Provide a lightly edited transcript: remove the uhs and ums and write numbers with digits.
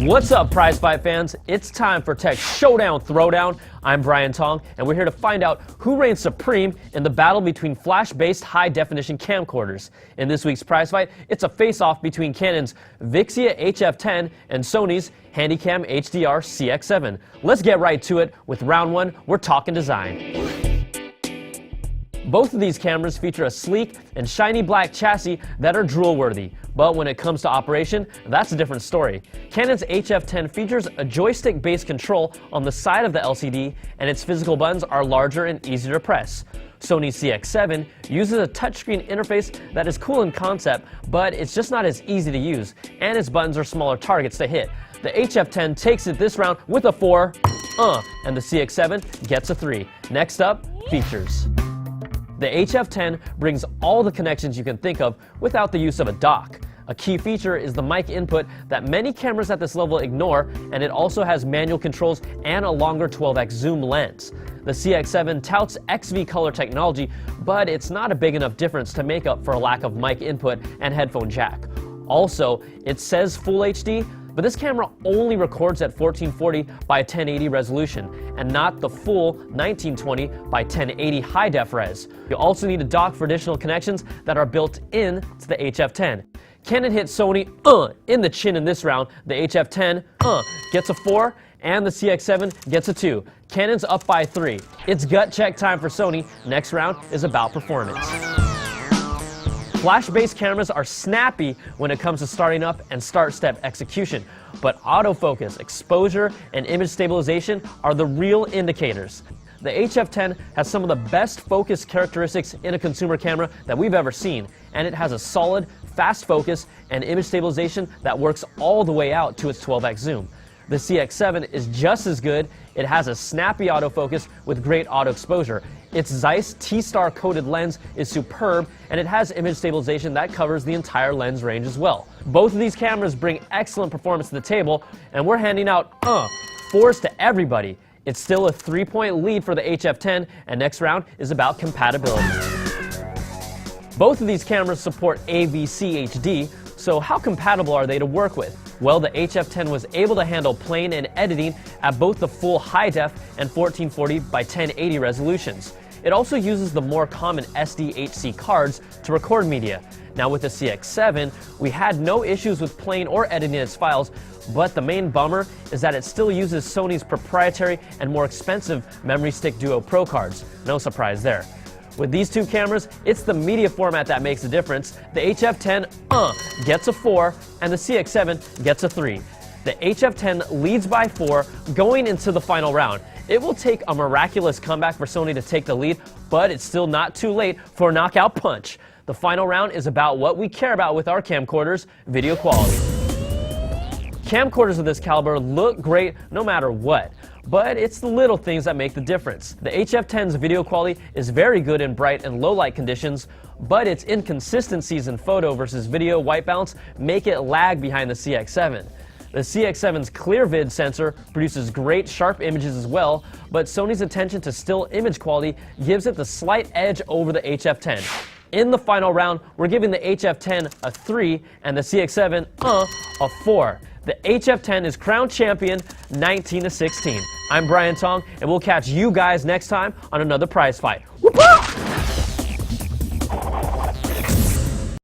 What's up, Prizefight fans? It's time for Tech Showdown Throwdown. I'm Brian Tong, and we're here to find out who reigns supreme in the battle between flash-based high-definition camcorders. In this week's Prizefight, it's a face-off between Canon's Vixia HF10 and Sony's HandyCam HDR CX7. Let's get right to it. With round one, we're talking design. Both of these cameras feature a sleek and shiny black chassis that are drool-worthy. But when it comes to operation, that's a different story. Canon's HF10 features a joystick-based control on the side of the LCD, and its physical buttons are larger and easier to press. Sony's CX7 uses a touchscreen interface that is cool in concept, but it's just not as easy to use, and its buttons are smaller targets to hit. The HF10 takes it this round with a 4, and the CX7 gets a 3. Next up, features. The HF10 brings all the connections you can think of without the use of a dock. A key feature is the mic input that many cameras at this level ignore, and it also has manual controls and a longer 12x zoom lens. The CX7 touts XV color technology, but it's not a big enough difference to make up for a lack of mic input and headphone jack. Also, it says Full HD, but this camera only records at 1440 by 1080 resolution, and not the full 1920 by 1080 high-def res. You also need a dock for additional connections that are built in to the HF10. Canon hit Sony in the chin in this round. The HF10 gets a 4, and the CX7 gets a 2. Canon's up by 3. It's gut check time for Sony. Next round is about performance. Flash-based cameras are snappy when it comes to starting up and start-step execution, but autofocus, exposure, and image stabilization are the real indicators. The HF10 has some of the best focus characteristics in a consumer camera that we've ever seen, and it has a solid, fast focus and image stabilization that works all the way out to its 12x zoom. The CX7 is just as good. It has a snappy autofocus with great auto exposure. Its Zeiss T-Star coated lens is superb, and it has image stabilization that covers the entire lens range as well. Both of these cameras bring excellent performance to the table, and we're handing out 4s to everybody. It's still a 3-point lead for the HF10, and next round is about compatibility. Both of these cameras support AVC HD, so how compatible are they to work with? Well, the HF10 was able to handle playing and editing at both the full high-def and 1440 by 1080 resolutions. It also uses the more common SDHC cards to record media. Now with the CX7, we had no issues with playing or editing its files, but the main bummer is that it still uses Sony's proprietary and more expensive Memory Stick Duo Pro cards. No surprise there. With these two cameras, it's the media format that makes a difference. The HF10 gets a 4, and the CX7 gets a 3. The HF10 leads by 4 going into the final round. It will take a miraculous comeback for Sony to take the lead, but it's still not too late for a knockout punch. The final round is about what we care about with our camcorders: video quality. Camcorders of this caliber look great no matter what, but it's the little things that make the difference. The HF10's video quality is very good in bright and low light conditions, but its inconsistencies in photo versus video white balance make it lag behind the CX7. The CX7's ClearVid sensor produces great sharp images as well, but Sony's attention to still image quality gives it the slight edge over the HF10. In the final round, we're giving the HF10 a 3 and the CX7 a 4. The HF10 is crowned champion 19-16. I'm Brian Tong, and we'll catch you guys next time on another Prize Fight. Whoop-whoop!